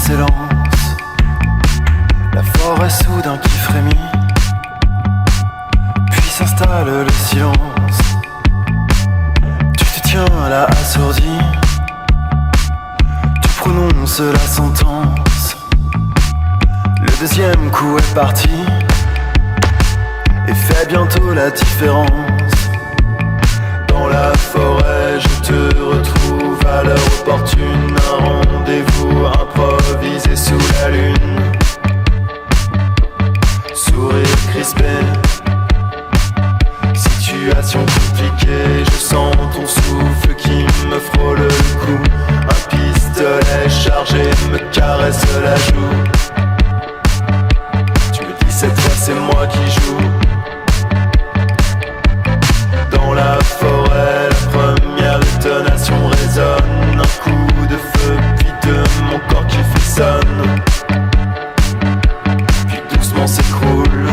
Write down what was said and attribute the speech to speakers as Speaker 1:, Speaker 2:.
Speaker 1: s'élance, la forêt soudain qui frémit, puis s'installe le silence. Tu te tiens là assourdi, tu prononces la sentence. Le deuxième coup est parti et fait bientôt la différence. Dans la forêt, je te retrouve à l'heure opportune. Un rendez-vous improvisé sous la lune. Sourire crispé, situation compliquée. Je sens ton souffle qui me frôle le cou. Un pistolet chargé me caresse la joue. Tu me dis cette fois c'est moi qui joue. Dans la forêt, la première détonation résonne. Un coup de feu, puis de mon corps qui frissonne. Puis doucement s'écroule